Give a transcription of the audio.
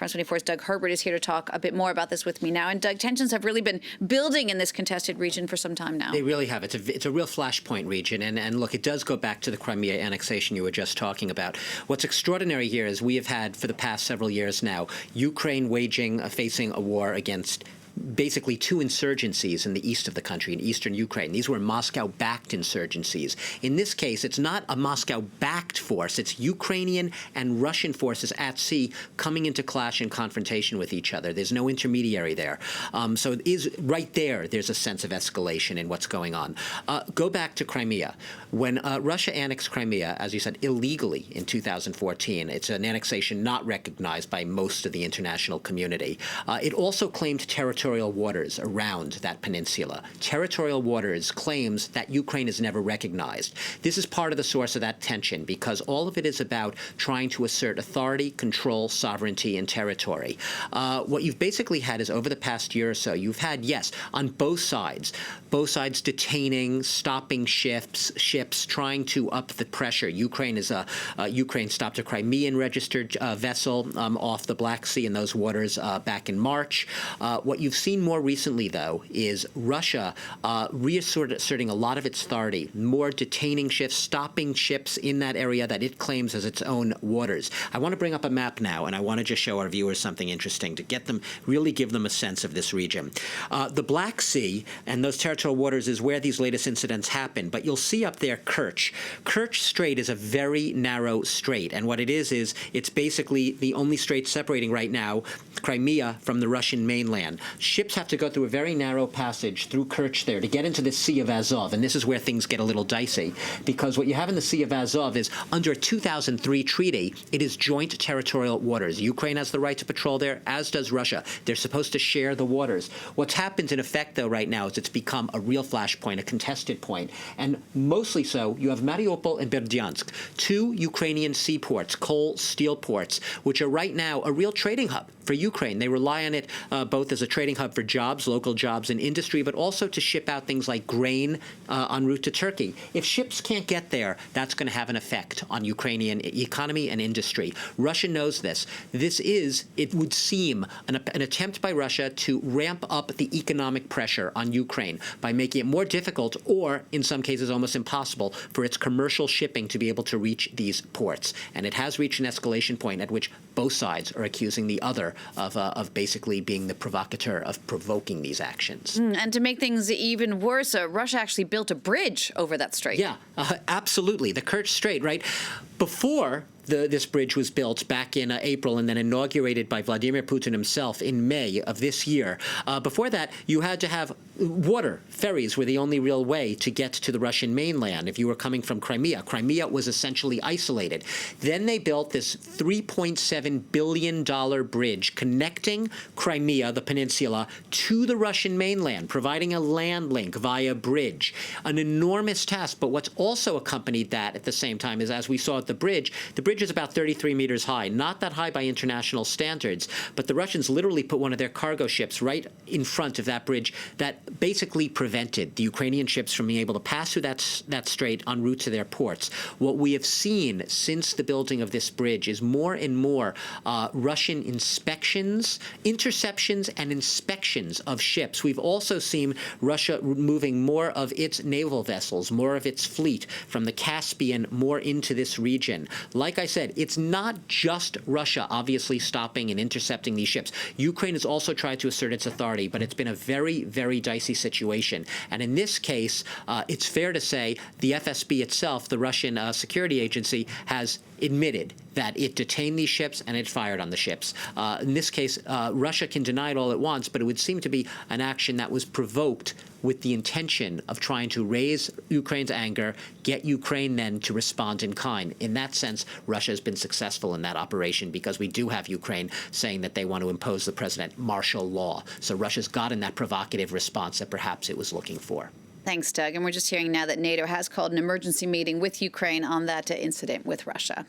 France 24's Doug Herbert is here to talk a bit more about this with me now. And Doug, tensions have really been building in this contested region for some time now. They really have. It's a real flashpoint region. And look, it does go back to the Crimea annexation you were just talking about. What's extraordinary here is we have had, for the past several years now, Ukraine facing a war against basically two insurgencies in the east of the country, in eastern Ukraine. These were Moscow-backed insurgencies. In this case, it's not a Moscow-backed force. It's Ukrainian and Russian forces at sea coming into clash and confrontation with each other. There's no intermediary there. So it is right there, there's a sense of escalation in what's going on. Go back to Crimea. When Russia annexed Crimea, as you said, illegally in 2014, it's an annexation not recognized by most of the international community. It also claimed territorial waters around that peninsula. Territorial waters claims that Ukraine is never recognized. This is part of the source of that tension because all of it is about trying to assert authority, control, sovereignty, and territory. What you've basically had is over the past year or so, you've had, yes, on both sides detaining, stopping ships, trying to up the pressure. Ukraine stopped a Crimean registered vessel off the Black Sea in those waters back in March. What you've seen more recently, though, is Russia reasserting a lot of its authority, more detaining ships, stopping ships in that area that it claims as its own waters. I want to bring up a map now, and I want to just show our viewers something interesting to really give them a sense of this region. The Black Sea and those territorial waters is where these latest incidents happen, but you'll see up there Kerch. Kerch Strait is a very narrow strait, and what it is it's basically the only strait separating right now Crimea from the Russian mainland. Ships have to go through a very narrow passage through Kerch there to get into the Sea of Azov, and this is where things get a little dicey, because what you have in the Sea of Azov is, under a 2003 treaty, it is joint territorial waters. Ukraine has the right to patrol there, as does Russia. They're supposed to share the waters. What's happened in effect, though, right now is it's become a real flashpoint, a contested point, and mostly so, you have Mariupol and Berdyansk, two Ukrainian seaports, coal, steel ports, which are right now a real trading hub for Ukraine. They rely on it both as a trading hub for jobs, local jobs and industry, but also to ship out things like grain en route to Turkey. If ships can't get there, that's going to have an effect on Ukrainian economy and industry. Russia knows this. This is, it would seem, an attempt by Russia to ramp up the economic pressure on Ukraine by making it more difficult, or in some cases almost impossible, for its commercial shipping to be able to reach these ports. And it has reached an escalation point at which both sides are accusing the other of basically being the provocateur, of provoking these actions. And to make things even worse, Russia actually built a bridge over that strait. Yeah, absolutely. The Kerch Strait, right? Before this bridge was built back in April and then inaugurated by Vladimir Putin himself in May of this year. Before that, you had to have water. Ferries were the only real way to get to the Russian mainland if you were coming from Crimea. Crimea was essentially isolated. Then they built this $3.7 billion bridge connecting Crimea, the peninsula, to the Russian mainland, providing a land link via bridge. An enormous task, but what's also accompanied that at the same time is, as we saw at the bridge is about 33 meters high, not that high by international standards, but the Russians literally put one of their cargo ships right in front of that bridge that basically prevented the Ukrainian ships from being able to pass through that strait en route to their ports. What we have seen since the building of this bridge is more and more Russian inspections, interceptions, and inspections of ships. We've also seen Russia moving more of its naval vessels, more of its fleet from the Caspian more into this region. Like I said, it's not just Russia obviously stopping and intercepting these ships. Ukraine has also tried to assert its authority, but it's been a very, very dicey situation. And in this case, it's fair to say the FSB itself, the Russian security agency, has admitted that it detained these ships and it fired on the ships. In this case, Russia can deny it all it wants, but it would seem to be an action that was provoked with the intention of trying to raise Ukraine's anger, get Ukraine then to respond in kind. In that sense, Russia has been successful in that operation because we do have Ukraine saying that they want to impose the president martial law. So Russia's gotten that provocative response that perhaps it was looking for. Thanks, Doug. And we're just hearing now that NATO has called an emergency meeting with Ukraine on that incident with Russia.